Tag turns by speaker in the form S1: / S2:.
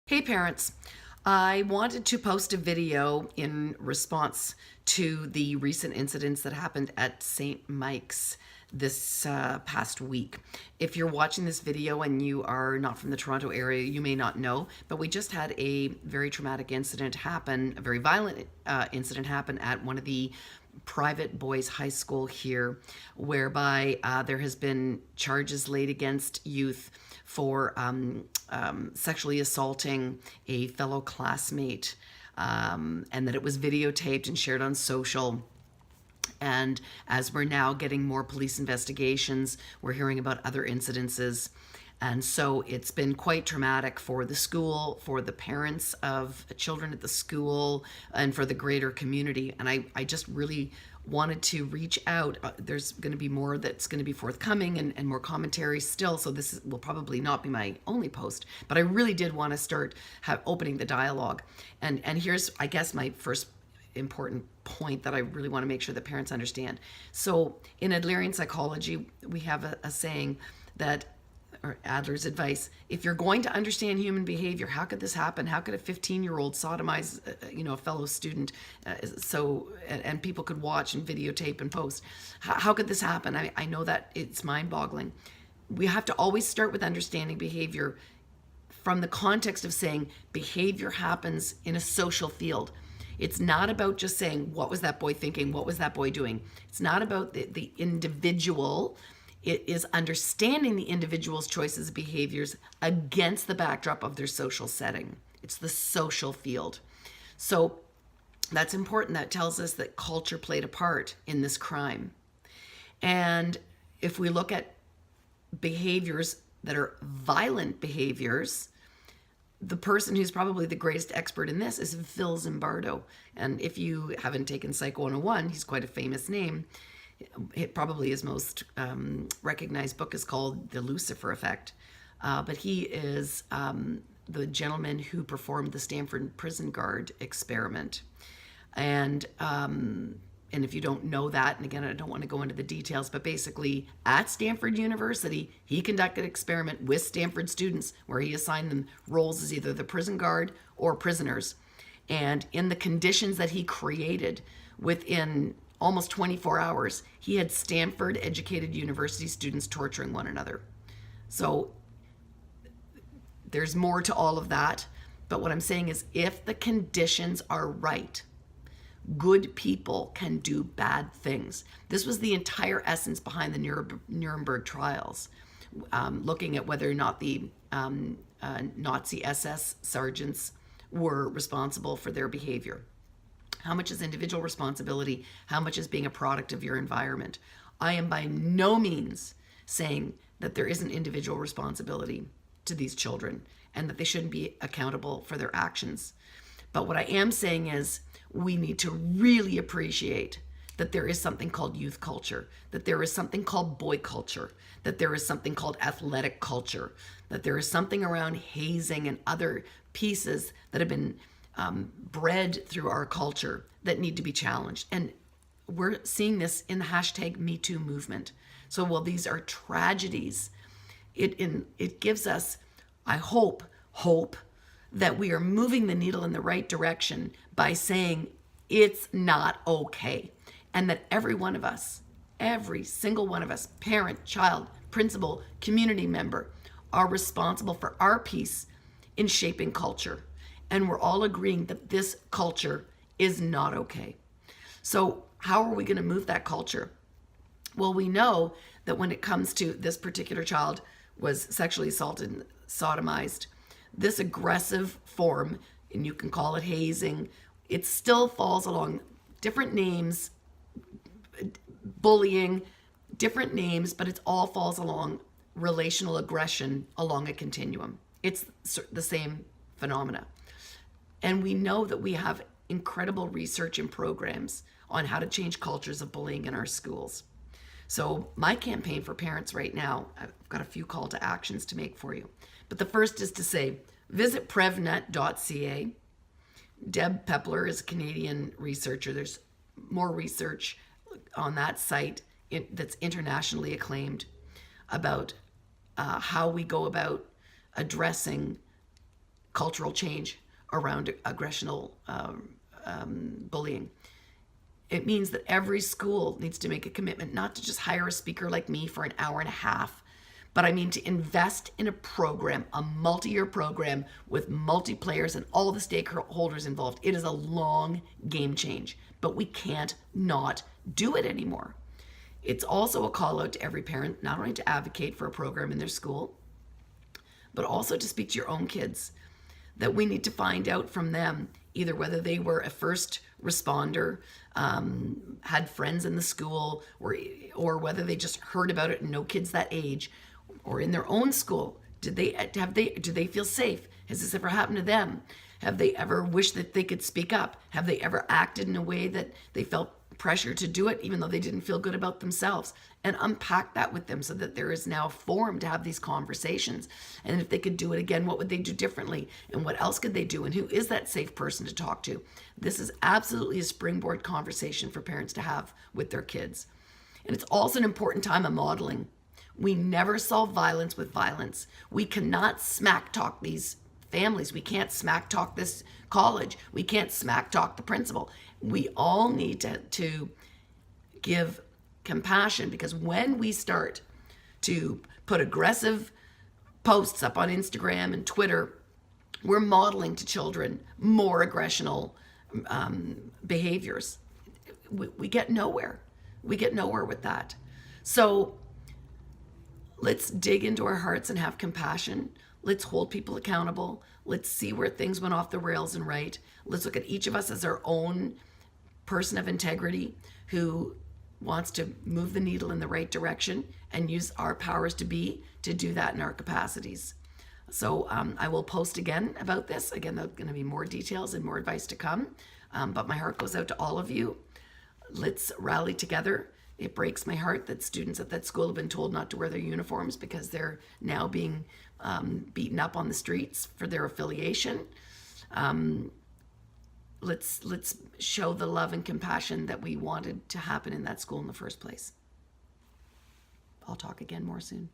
S1: Hey parents, I wanted to post a video in response to the recent incidents that happened at St. Mike's this past week. If you're watching this video and you are not from the Toronto area, you may not know, but we just had a very traumatic incident happen, a very violent incident happen at one of the private boys' high school here, whereby there has been charges laid against youth for sexually assaulting a fellow classmate, and that it was videotaped and shared on social. And as we're now getting more police investigations, we're hearing about other incidences. And so it's been quite traumatic for the school, for the parents of children at the school, and for the greater community. And I just really wanted to reach out. There's going to be more that's going to be forthcoming and more commentary still. So will probably not be my only post. But I really did want to start opening the dialogue. And here's, I guess, my first important point that I really want to make sure that parents understand. So in Adlerian psychology, we have a saying that, or Adler's advice, if you're going to understand human behavior, how could this happen? How could a 15-year-old sodomize, a fellow student, and people could watch and videotape and post? How could this happen? I know that it's mind-boggling. We have to always start with understanding behavior from the context of saying behavior happens in a social field. It's not about just saying, what was that boy thinking? What was that boy doing? It's not about the individual. It is understanding the individual's choices and behaviors against the backdrop of their social setting. It's the social field. So that's important. That tells us that culture played a part in this crime. And if we look at behaviors that are violent behaviors, the person who's probably the greatest expert in this is Phil Zimbardo. And if you haven't taken Psycho 101, he's quite a famous name. Probably his most recognized book is called The Lucifer Effect. But he is the gentleman who performed the Stanford prison guard experiment. And if you don't know that, and again, I don't want to go into the details, but basically at Stanford University, he conducted an experiment with Stanford students where he assigned them roles as either the prison guard or prisoners. And in the conditions that he created within almost 24 hours, he had Stanford educated university students torturing one another. So there's more to all of that. But what I'm saying is if the conditions are right, good people can do bad things. This was the entire essence behind the Nuremberg trials, looking at whether or not the Nazi SS sergeants were responsible for their behavior. How much is individual responsibility? How much is being a product of your environment? I am by no means saying that there isn't individual responsibility to these children and that they shouldn't be accountable for their actions. But what I am saying is we need to really appreciate that there is something called youth culture, that there is something called boy culture, that there is something called athletic culture, that there is something around hazing and other pieces that have been bred through our culture that need to be challenged. And we're seeing this in the hashtag #MeToo movement. So while these are tragedies, it gives us, I hope that we are moving the needle in the right direction by saying it's not okay. And that every one of us, every single one of us, parent, child, principal, community member, are responsible for our piece in shaping culture. And we're all agreeing that this culture is not okay. So how are we going to move that culture? Well, we know that when it comes to this particular child was sexually assaulted and sodomized, this aggressive form, and you can call it hazing, it still falls along different names, bullying, different names, but it all falls along relational aggression along a continuum. It's the same phenomena. And we know that we have incredible research and programs on how to change cultures of bullying in our schools. So my campaign for parents right now, I've got a few call to actions to make for you. But the first is to say, visit prevnet.ca. Deb Pepler is a Canadian researcher. There's more research on that site that's internationally acclaimed about how we go about addressing cultural change around aggressional bullying. It means that every school needs to make a commitment not to just hire a speaker like me for an hour and a half, but I mean to invest in a program, a multi-year program with multi-players and all the stakeholders involved. It is a long game change, but we can't not do it anymore. It's also a call out to every parent, not only to advocate for a program in their school, but also to speak to your own kids, that we need to find out from them either whether they were a first responder, had friends in the school, or whether they just heard about it and know kids that age, or in their own school. Do they feel safe? Has this ever happened to them? Have they ever wished that they could speak up? Have they ever acted in a way that they felt pressure to do it even though they didn't feel good about themselves? And unpack that with them so that there is now a forum to have these conversations. And if they could do it again, what would they do differently? And what else could they do? And who is that safe person to talk to? This is absolutely a springboard conversation for parents to have with their kids. And it's also an important time of modeling. We never solve violence with violence. We cannot smack talk these families. We can't smack talk this college. We can't smack talk the principal. We all need to give compassion, because when we start to put aggressive posts up on Instagram and Twitter, we're modeling to children more aggressional behaviors. We get nowhere. We get nowhere with that. So let's dig into our hearts and have compassion. Let's hold people accountable. Let's see where things went off the rails and right. Let's look at each of us as our own person of integrity who wants to move the needle in the right direction and use our powers to be to do that in our capacities. So I will post again about this. Again, there's going to be more details and more advice to come. But my heart goes out to all of you. Let's rally together. It breaks my heart that students at that school have been told not to wear their uniforms because they're now being beaten up on the streets for their affiliation. Let's show the love and compassion that we wanted to happen in that school in the first place. I'll talk again more soon.